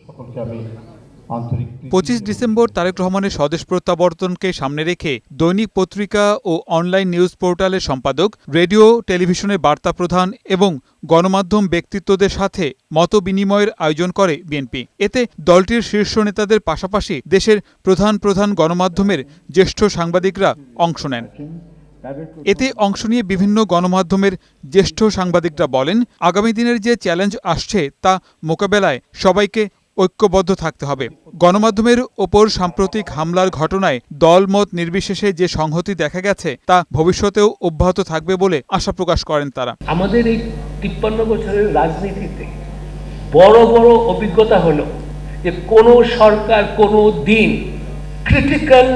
সকলকে আমি আন্তরিক 25 ডিসেম্বর তারেক রহমানের স্বদেশ প্রত্যাবর্তনকে সামনে রেখে দৈনিক পত্রিকা ও অনলাইন নিউজ পোর্টালের সম্পাদক, রেডিও টেলিভিশনের বার্তা প্রধান এবং গণমাধ্যম ব্যক্তিত্বদের সাথে মতবিনিময়ের আয়োজন করে বিএনপি। এতে দলটির শীর্ষ নেতাদের পাশাপাশি দেশের প্রধান গণমাধ্যমের জ্যেষ্ঠ সাংবাদিকরা অংশ নেন। এতে অংশ নিয়ে বিভিন্ন গণমাধ্যমের জ্যেষ্ঠ সাংবাদিকরা বলেন, আগামী দিনের যে চ্যালেঞ্জ আসছে তা মোকাবেলায় সবাইকে ঐক্যবদ্ধ থাকতে হবে। গণমাধ্যমের ওপর সাম্প্রতিক হামলার ঘটনায় দলমত নির্বিশেষে যে সংহতি দেখা গেছে তা ভবিষ্যতেও অব্যাহত থাকবে বলে আশা প্রকাশ করেন তারা। আমাদের এই 53 বছরের রাজনীতিতে বড় বড় অভিজ্ঞতা হলো যে কোনো সরকার কোনো দিন ক্রিটিক্যাল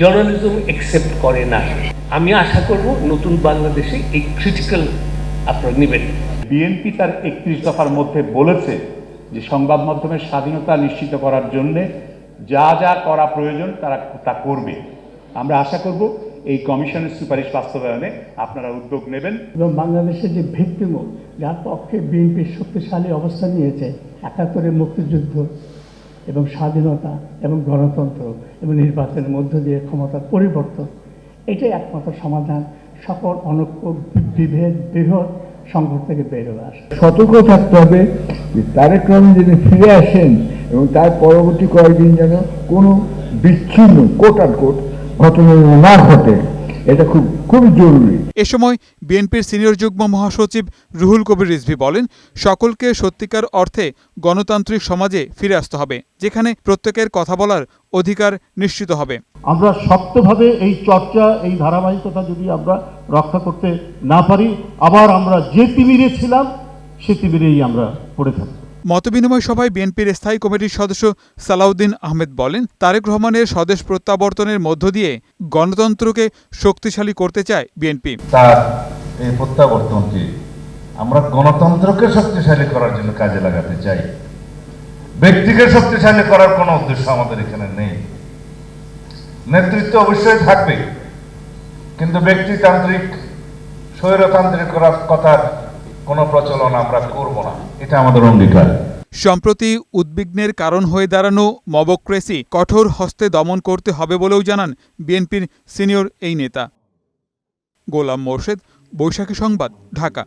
জার্নালিজম অ্যাকসেপ্ট করে না। আমি আশা করব নতুন বাংলাদেশে এই ক্রিটিক্যাল আপনারা নেবেন। বিএনপি তার 31 দফার মধ্যে বলেছে যে সংবাদ মাধ্যমের স্বাধীনতা নিশ্চিত করার জন্য যা যা করা প্রয়োজন তারা তা করবে। আমরা আশা করব এই কমিশনের সুপারিশ বাস্তবায়নে আপনারা উদ্যোগ নেবেন এবং বাংলাদেশের যে ভিত্তিমূল যার পক্ষে বিএনপি শক্তিশালী অবস্থান নিয়েছে 71-এর মুক্তিযুদ্ধ এবং স্বাধীনতা এবং গণতন্ত্র এবং নির্বাচনের মধ্য দিয়ে ক্ষমতার পরিবর্তন, এটাই একমাত্র সমাধান সকল অনৈক্য বিভেদ বৃহৎ সংকট থেকে বের হয়ে আসে। সতর্ক থাকতে হবে যে তারেক রহমান যদি ফিরে আসেন এবং তার পরবর্তী কয়েকদিন যেন কোনো বিচ্ছিন্ন কোট ঘটনা না ঘটে, এটা খুবই জরুরি। এ সময় বিএনপির সিনিয়র যুগ্ম মহাসচিব রুহুল কবির রিজভী বলেন, সকলকে সত্যিকার অর্থে গণতান্ত্রিক সমাজে ফিরে আসতে হবে, যেখানে প্রত্যেকের কথা বলার অধিকার নিশ্চিত হবে। আমরা শক্তভাবে এই চর্চা, এই ধারাবাহিকতা যদি আমরা রক্ষা করতে না পারি, আবার আমরা যে তিমিরে ছিলাম সে তিমিরেই আমরা পড়ে থাকব। মতবিনিময় সভায় বিএনপির স্থায়ী কমিটির সদস্য সালাউদ্দিন আহমেদ বলেন, তারেক রহমানের স্বদেশ প্রত্যাবর্তনের মধ্য দিয়ে গণতন্ত্রকে শক্তিশালী করতে চায় বিএনপি। তার এই প্রত্যাবর্তনকে আমরা গণতন্ত্রকে শক্তিশালী করার জন্য কাজে লাগাতে চাই। ব্যক্তিকে শক্তিশালী করার কোনো উদ্দেশ্য আমাদের এখানে নেই। নেতৃত্ব অবশ্যই থাকবে, কিন্তু ব্যক্তিতান্ত্রিক স্বৈরতান্ত্রিক করার কথার কোনো প্রচলন আমরা করব না, এটা আমাদের অঙ্গীকার। সম্প্রতি উদ্বিগ্নের কারণ হয়ে দাঁড়ানো মবক্রেসি কঠোর হস্তে দমন করতে হবে বলেও জানান বিএনপির সিনিয়র এই নেতা। গোলাম মোর্শেদ, বৈশাখী সংবাদ, ঢাকা।